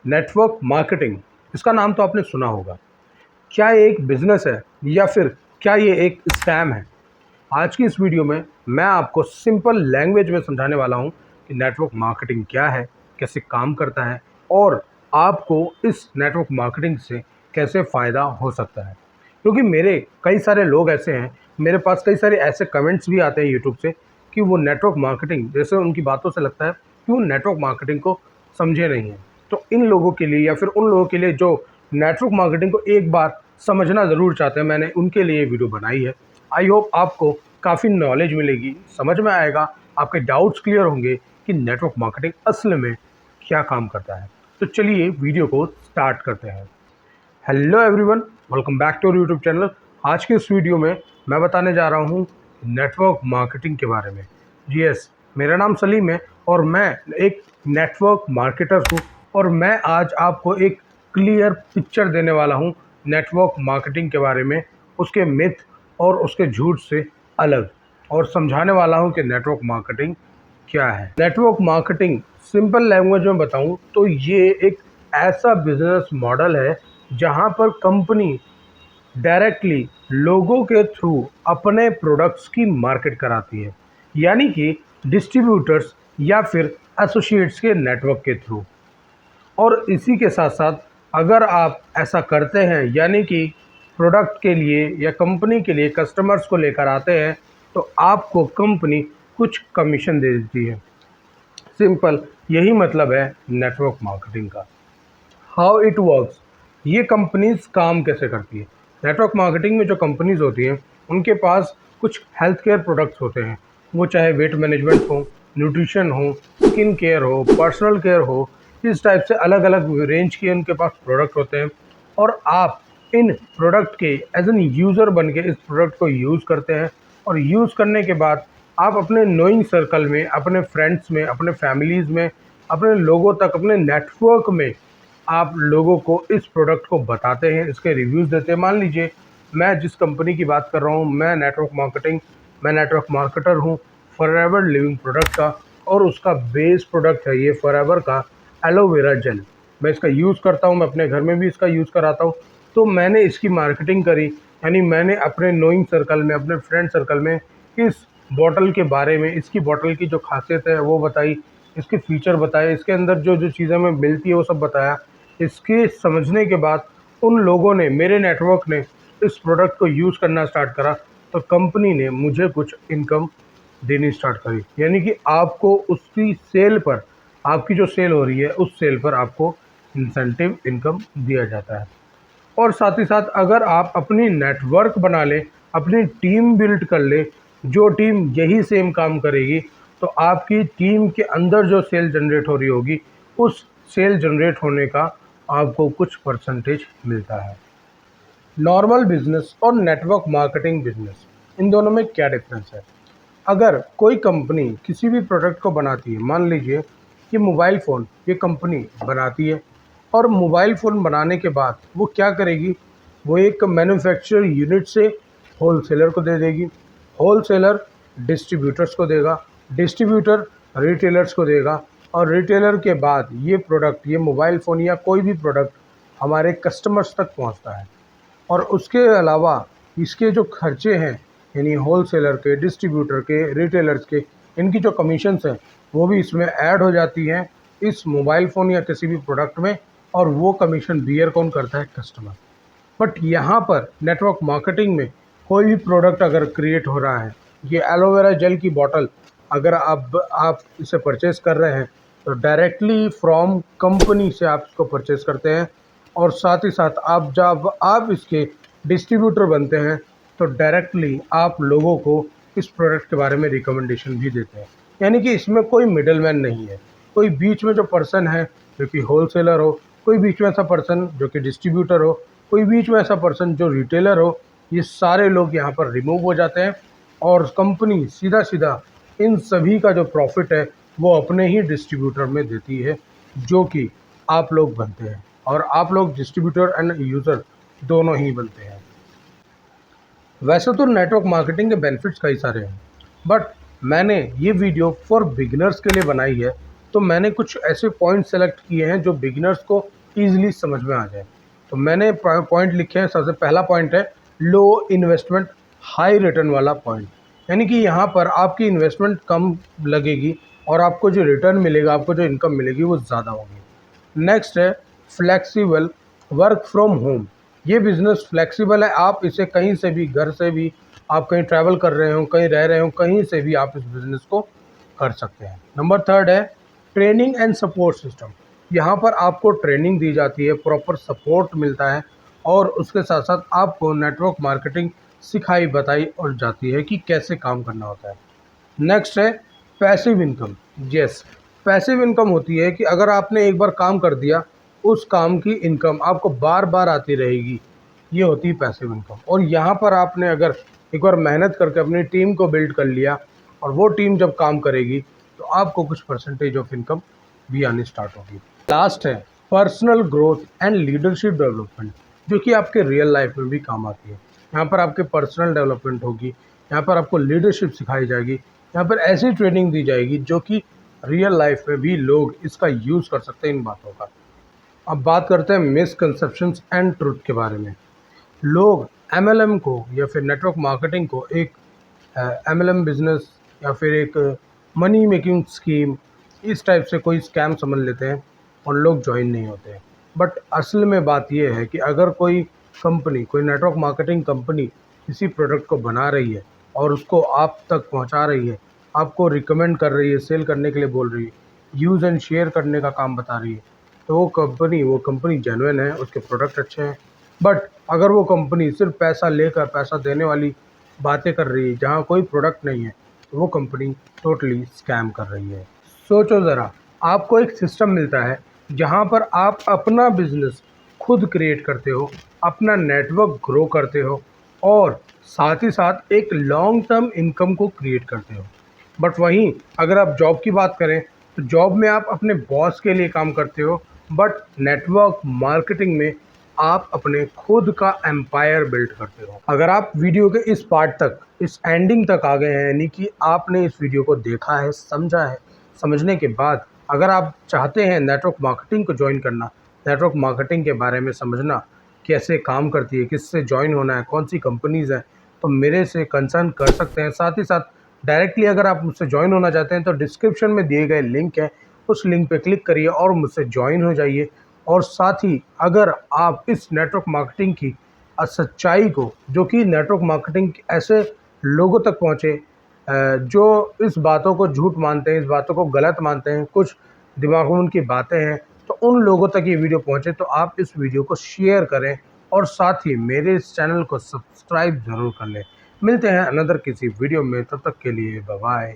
Network marketing, इसका नाम तो आपने सुना होगा। क्या ये एक बिजनेस है या फिर क्या ये एक स्कैम है? आज की इस वीडियो में मैं आपको सिंपल लैंग्वेज में समझाने वाला हूँ कि नेटवर्क मार्केटिंग क्या है, कैसे काम करता है और आपको इस नेटवर्क मार्केटिंग से कैसे फ़ायदा हो सकता है। क्योंकि मेरे कई सारे लोग ऐसे हैं, मेरे पास कई सारे ऐसे कमेंट्स भी आते हैं यूट्यूब से कि वो नेटवर्क मार्केटिंग, जैसे उनकी बातों से लगता है कि वो नेटवर्क मार्केटिंग को समझे नहीं हैं। तो इन लोगों के लिए या फिर उन लोगों के लिए जो नेटवर्क मार्केटिंग को एक बार समझना ज़रूर चाहते हैं, मैंने उनके लिए ये वीडियो बनाई है। आई होप आपको काफ़ी नॉलेज मिलेगी, समझ में आएगा, आपके डाउट्स क्लियर होंगे कि नेटवर्क मार्केटिंग असल में क्या काम करता है। तो चलिए वीडियो को स्टार्ट करते हैं। Hello everyone, welcome back to YouTube channel. आज के इस वीडियो में मैं बताने जा रहा हूँ नेटवर्क मार्केटिंग के बारे में। जी यस, मेरा नाम सलीम है और मैं एक नेटवर्क मार्केटर हूँ और मैं आज आपको एक क्लियर पिक्चर देने वाला हूँ नेटवर्क मार्केटिंग के बारे में, उसके मिथ और उसके झूठ से अलग, और समझाने वाला हूँ कि नेटवर्क मार्केटिंग क्या है। नेटवर्क मार्केटिंग सिंपल लैंग्वेज में बताऊँ तो ये एक ऐसा बिजनेस मॉडल है जहाँ पर कंपनी डायरेक्टली लोगों के थ्रू अपने प्रोडक्ट्स की मार्केट कराती है, यानी कि डिस्ट्रीब्यूटर्स या फिर एसोसिएट्स के नेटवर्क के थ्रू। और इसी के साथ साथ अगर आप ऐसा करते हैं, यानी कि प्रोडक्ट के लिए या कंपनी के लिए कस्टमर्स को लेकर आते हैं, तो आपको कंपनी कुछ कमीशन दे देती है। सिंपल यही मतलब है नेटवर्क मार्केटिंग का। हाउ इट वर्क्स, ये कंपनीज काम कैसे करती है। नेटवर्क मार्केटिंग में जो कंपनीज होती हैं उनके पास कुछ हेल्थ केयर प्रोडक्ट्स होते हैं, वो चाहे वेट मैनेजमेंट हो, न्यूट्रिशन हो, स्किन केयर हो, पर्सनल केयर हो, इस टाइप से अलग अलग रेंज के उनके पास प्रोडक्ट होते हैं। और आप इन प्रोडक्ट के एज एन यूज़र बन के इस प्रोडक्ट को यूज़ करते हैं और यूज़ करने के बाद आप अपने नोइंग सर्कल में, अपने फ्रेंड्स में, अपने फैमिलीज़ में, अपने लोगों तक, अपने नेटवर्क में आप लोगों को इस प्रोडक्ट को बताते हैं, इसके रिव्यूज़ देते हैं। मान लीजिए मैं जिस कंपनी की बात कर रहा हूँ, मैं नेटवर्क मार्केटर हूँ फॉरएवर लिविंग प्रोडक्ट का, और उसका बेस प्रोडक्ट है ये फॉरएवर का एलोवेरा जेल। मैं इसका यूज़ करता हूँ, मैं अपने घर में भी इसका यूज़ कराता हूँ। तो मैंने इसकी मार्केटिंग करी, यानी मैंने अपने नोइंग सर्कल में, अपने फ्रेंड सर्कल में इस बॉटल के बारे में, इसकी बॉटल की जो खासियत है वो बताई, इसके फीचर बताए, इसके अंदर जो जो चीज़ें हमें मिलती है वो सब बताया। इसके समझने के बाद उन लोगों ने, मेरे नेटवर्क ने इस प्रोडक्ट को यूज़ करना स्टार्ट करा, तो कंपनी ने मुझे कुछ इनकम देनी स्टार्ट करी। यानी कि आपको उसकी सेल पर, आपकी जो सेल हो रही है उस सेल पर आपको इंसेंटिव इनकम दिया जाता है। और साथ ही साथ अगर आप अपनी नेटवर्क बना लें, अपनी टीम बिल्ड कर लें, जो टीम यही सेम काम करेगी, तो आपकी टीम के अंदर जो सेल जनरेट हो रही होगी, उस सेल जनरेट होने का आपको कुछ परसेंटेज मिलता है। नॉर्मल बिजनेस और नेटवर्क मार्केटिंग बिजनेस, इन दोनों में क्या डिफरेंस है? अगर कोई कंपनी किसी भी प्रोडक्ट को बनाती है, मान लीजिए कि मोबाइल फ़ोन ये कंपनी बनाती है, और मोबाइल फ़ोन बनाने के बाद वो क्या करेगी, वो एक मैन्युफैक्चर यूनिट से होलसेलर को दे देगी, होलसेलर डिस्ट्रीब्यूटर्स को देगा, डिस्ट्रीब्यूटर रिटेलर्स को देगा, और रिटेलर के बाद ये प्रोडक्ट, ये मोबाइल फ़ोन या कोई भी प्रोडक्ट हमारे कस्टमर्स तक पहुंचता है। और उसके अलावा इसके जो खर्चे हैं, यानी होलसेलर के, डिस्ट्रीब्यूटर के, रिटेलर्स के, इनकी जो कमीशंस हैं वो भी इसमें ऐड हो जाती हैं इस मोबाइल फ़ोन या किसी भी प्रोडक्ट में, और वो कमीशन बियर कौन करता है? कस्टमर। बट यहाँ पर नेटवर्क मार्केटिंग में कोई भी प्रोडक्ट अगर क्रिएट हो रहा है, ये एलोवेरा जेल की बॉटल अगर आप इसे परचेज़ कर रहे हैं, तो डायरेक्टली फ्रॉम कंपनी से आप इसको परचेज़ करते हैं। और साथ ही साथ आप जब आप इसके डिस्ट्रीब्यूटर बनते हैं, तो डायरेक्टली आप लोगों को इस प्रोडक्ट के बारे में रिकमेंडेशन भी देते हैं। यानी कि इसमें कोई मिडलमैन नहीं है, कोई बीच में जो पर्सन है जो कि होलसेलर हो, कोई बीच में ऐसा पर्सन जो कि डिस्ट्रीब्यूटर हो, कोई बीच में ऐसा पर्सन जो रिटेलर हो, ये सारे लोग यहाँ पर रिमूव हो जाते हैं, और कंपनी सीधा सीधा इन सभी का जो प्रॉफिट है वो अपने ही डिस्ट्रीब्यूटर में देती है, जो कि आप लोग बनते हैं, और आप लोग डिस्ट्रीब्यूटर एंड यूज़र दोनों ही बनते हैं। वैसे तो नेटवर्क मार्केटिंग के बेनिफिट्स कई सारे हैं, बट मैंने ये वीडियो फॉर बिगिनर्स के लिए बनाई है, तो मैंने कुछ ऐसे पॉइंट सेलेक्ट किए हैं जो बिगिनर्स को ईजिली समझ में आ जाए। तो मैंने पॉइंट लिखे हैं। सबसे पहला पॉइंट है लो इन्वेस्टमेंट हाई रिटर्न वाला पॉइंट, यानी कि यहाँ पर आपकी इन्वेस्टमेंट कम लगेगी और आपको जो रिटर्न मिलेगा, आपको जो इनकम मिलेगी वो ज़्यादा होगी। नेक्स्ट है फ्लेक्सिबल वर्क फ्रॉम होम। ये बिज़नेस फ्लेक्सिबल है, आप इसे कहीं से भी, घर से भी, आप कहीं ट्रैवल कर रहे हो, कहीं रह रहे हो, कहीं से भी आप इस बिज़नेस को कर सकते हैं। नंबर थर्ड है ट्रेनिंग एंड सपोर्ट सिस्टम। यहाँ पर आपको ट्रेनिंग दी जाती है, प्रॉपर सपोर्ट मिलता है और उसके साथ साथ आपको नेटवर्क मार्केटिंग सिखाई बताई और जाती है कि कैसे काम करना होता है। नेक्स्ट है passive income. Yes, passive income होती है कि अगर आपने एक बार काम कर दिया, उस काम की इनकम आपको बार बार आती रहेगी, ये होती है पैसिव इनकम। और यहाँ पर आपने अगर एक बार मेहनत करके अपनी टीम को बिल्ड कर लिया और वो टीम जब काम करेगी तो आपको कुछ परसेंटेज ऑफ इनकम भी आनी स्टार्ट होगी। लास्ट है personal growth and leadership development, जो कि आपके रियल लाइफ में भी काम आती है। यहाँ पर आपके पर्सनल डेवलपमेंट होगी, यहाँ पर आपको लीडरशिप सिखाई जाएगी, यहाँ पर ऐसी ट्रेनिंग दी जाएगी जो कि रियल लाइफ में भी लोग इसका यूज़ कर सकते हैं इन बातों का। अब बात करते हैं मिसकंसेप्शंस एंड ट्रुथ के बारे में। लोग एमएलएम को या फिर नेटवर्क मार्केटिंग को एक एमएलएम बिजनेस या फिर एक मनी मेकिंग स्कीम, इस टाइप से कोई स्कैम समझ लेते हैं और लोग ज्वाइन नहीं होते हैं। बट असल में बात यह है कि अगर कोई कंपनी, कोई नेटवर्क मार्केटिंग कंपनी किसी प्रोडक्ट को बना रही है और उसको आप तक पहुंचा रही है, आपको रिकमेंड कर रही है, सेल करने के लिए बोल रही है, यूज़ एंड शेयर करने का काम बता रही है, तो वो कंपनी जेन्युइन है, उसके प्रोडक्ट अच्छे हैं। बट अगर वो कंपनी सिर्फ पैसा लेकर, पैसा देने वाली बातें कर रही है जहाँ कोई प्रोडक्ट नहीं है, तो वो कंपनी टोटली स्कैम कर रही है। सोचो ज़रा, आपको एक सिस्टम मिलता है जहाँ पर आप अपना बिजनेस खुद क्रिएट करते हो, अपना नेटवर्क ग्रो करते हो और साथ ही साथ एक लॉन्ग टर्म इनकम को क्रिएट करते हो। बट वहीं अगर आप जॉब की बात करें तो जॉब में आप अपने बॉस के लिए काम करते हो, बट नेटवर्क मार्केटिंग में आप अपने खुद का एम्पायर बिल्ड करते हो। अगर आप वीडियो के इस पार्ट तक, इस एंडिंग तक आ गए हैं, यानी कि आपने इस वीडियो को देखा है, समझा है, समझने के बाद अगर आप चाहते हैं नेटवर्क मार्केटिंग को ज्वाइन करना, नेटवर्क मार्केटिंग के बारे में समझना, कैसे काम करती है, किससे ज्वाइन होना है, कौन सी कंपनीज़ हैं, तो मेरे से कंसर्न कर सकते हैं। साथ ही साथ डायरेक्टली अगर आप मुझसे ज्वाइन होना चाहते हैं तो डिस्क्रिप्शन में दिए गए लिंक है, उस लिंक पे क्लिक करिए और मुझसे ज्वाइन हो जाइए। और साथ ही अगर आप इस नेटवर्क मार्केटिंग की सच्चाई को, जो कि नेटवर्क मार्केटिंग ऐसे लोगों तक पहुँचे जो इस बातों को झूठ मानते हैं, इस बातों को गलत मानते हैं, कुछ दिमाग में उनकी बातें हैं, तो उन लोगों तक ये वीडियो पहुँचे, तो आप इस वीडियो को शेयर करें और साथ ही मेरे इस चैनल को सब्सक्राइब ज़रूर कर लें। मिलते हैं अनदर किसी वीडियो में, तब तक के लिए बाय बाय।